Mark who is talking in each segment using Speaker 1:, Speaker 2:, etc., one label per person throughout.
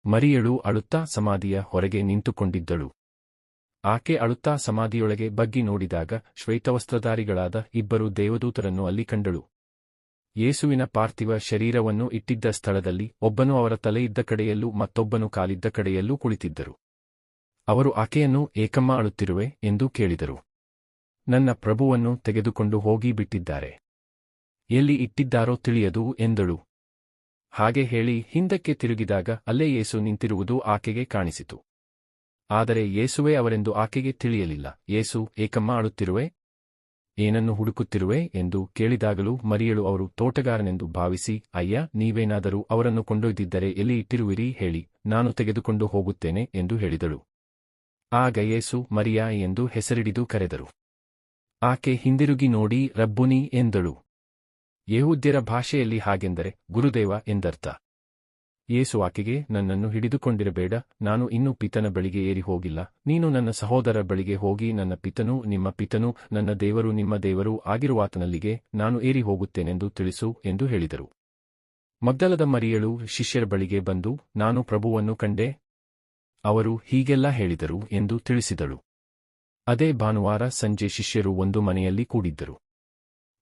Speaker 1: ಮರಿಯಳು ಅಳುತ್ತಾ ಸಮಾಧಿಯ ಹೊರಗೆ ನಿಂತುಕೊಂಡಿದ್ದಳು. ಆಕೆ ಅಳುತ್ತಾ ಸಮಾಧಿಯೊಳಗೆ ಬಗ್ಗಿ ನೋಡಿದಾಗ ಶ್ವೇತವಸ್ತ್ರಧಾರಿಗಳಾದ ಇಬ್ಬರು ದೇವದೂತರನ್ನು ಅಲ್ಲಿ ಕಂಡಳು. ಯೇಸುವಿನ ಪಾರ್ಥಿವ ಶರೀರವನ್ನು ಇಟ್ಟಿದ್ದ ಸ್ಥಳದಲ್ಲಿ ಒಬ್ಬನು ಅವರ ತಲೆಯಿದ್ದ ಕಡೆಯಲ್ಲೂ ಮತ್ತೊಬ್ಬನು ಕಾಲಿದ್ದ ಕಡೆಯಲ್ಲೂ ಕುಳಿತಿದ್ದರು. ಅವರು ಆಕೆಯನ್ನು, ಏಕಮ್ಮ ಅಳುತ್ತಿರುವೆ ಎಂದು ಕೇಳಿದರು. ನನ್ನ ಪ್ರಭುವನ್ನು ತೆಗೆದುಕೊಂಡು ಹೋಗಿ ಬಿಟ್ಟಿದ್ದಾರೆ. ಎಲ್ಲಿ ಇಟ್ಟಿದ್ದಾರೋ ತಿಳಿಯದು ಎಂದಳು. ಹಾಗೆ ಹೇಳಿ ಹಿಂದಕ್ಕೆ ತಿರುಗಿದಾಗ ಅಲ್ಲೇ ಯೇಸು ನಿಂತಿರುವುದು ಆಕೆಗೆ ಕಾಣಿಸಿತು. ಆದರೆ ಯೇಸುವೇ ಅವರೆಂದು ಆಕೆಗೆ ತಿಳಿಯಲಿಲ್ಲ. ಯೇಸು, ಏಕಮ್ಮ ಅಳುತ್ತಿರುವೆ? ಏನನ್ನು ಹುಡುಕುತ್ತಿರುವೆ ಎಂದು ಕೇಳಿದಾಗಲೂ ಮರಿಯಳು ಅವರು ತೋಟಗಾರನೆಂದು ಭಾವಿಸಿ, ಅಯ್ಯ, ನೀವೇನಾದರೂ ಅವರನ್ನು ಕೊಂಡೊಯ್ದಿದ್ದರೆ ಎಲ್ಲಿ ಇಟ್ಟಿರುವಿರಿ ಹೇಳಿ, ನಾನು ತೆಗೆದುಕೊಂಡು ಹೋಗುತ್ತೇನೆ ಎಂದು ಹೇಳಿದಳು. ಆಗ ಯೇಸು ಮರಿಯಾ ಎಂದು ಹೆಸರಿಡಿದು ಕರೆದರು. ಆಕೆ ಹಿಂದಿರುಗಿ ನೋಡಿ ರಬ್ಬುನಿ ಎಂದಳು. ಯೆಹೂದ್ಯರ ಭಾಷೆಯಲ್ಲಿ ಹಾಗೆಂದರೆ ಗುರುದೇವ ಎಂದರ್ಥ. ಯೇಸು ಆಕೆಗೆ, ನನ್ನನ್ನು ಹಿಡಿದುಕೊಂಡಿರಬೇಡ, ನಾನು ಇನ್ನೂ ಪಿತನ ಬಳಿಗೆ ಏರಿ ಹೋಗಿಲ್ಲ. ನೀನು ನನ್ನ ಸಹೋದರ ಬಳಿಗೆ ಹೋಗಿ, ನನ್ನ ಪಿತನೂ ನಿಮ್ಮ ಪಿತನೂ ನನ್ನ ದೇವರು ನಿಮ್ಮ ದೇವರೂ ಆಗಿರುವಾತನಲ್ಲಿಗೆ ನಾನು ಏರಿ ಹೋಗುತ್ತೇನೆಂದು ತಿಳಿಸು ಎಂದು ಹೇಳಿದರು. ಮಗ್ದಲದ ಮರಿಯಳು ಶಿಷ್ಯರ ಬಳಿಗೆ ಬಂದು, ನಾನು ಪ್ರಭುವನ್ನು ಕಂಡೆ, ಅವರು ಹೀಗೆಲ್ಲ ಹೇಳಿದರು ಎಂದು ತಿಳಿಸಿದಳು. ಅದೇ ಭಾನುವಾರ ಸಂಜೆ ಶಿಷ್ಯರು ಒಂದು ಮನೆಯಲ್ಲಿ ಕೂಡಿದ್ದರು.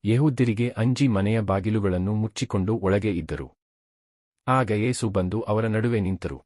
Speaker 1: ಯೆಹೂದ್ಯರಿಗೆ ಅಂಜಿ ಮನೆಯ ಬಾಗಿಲುಗಳನ್ನು ಮುಚ್ಚಿಕೊಂಡು ಒಳಗೆ ಇದ್ದರು. ಆಗ ಯೇಸು ಬಂದು ಅವರ ನಡುವೆ ನಿಂತರು.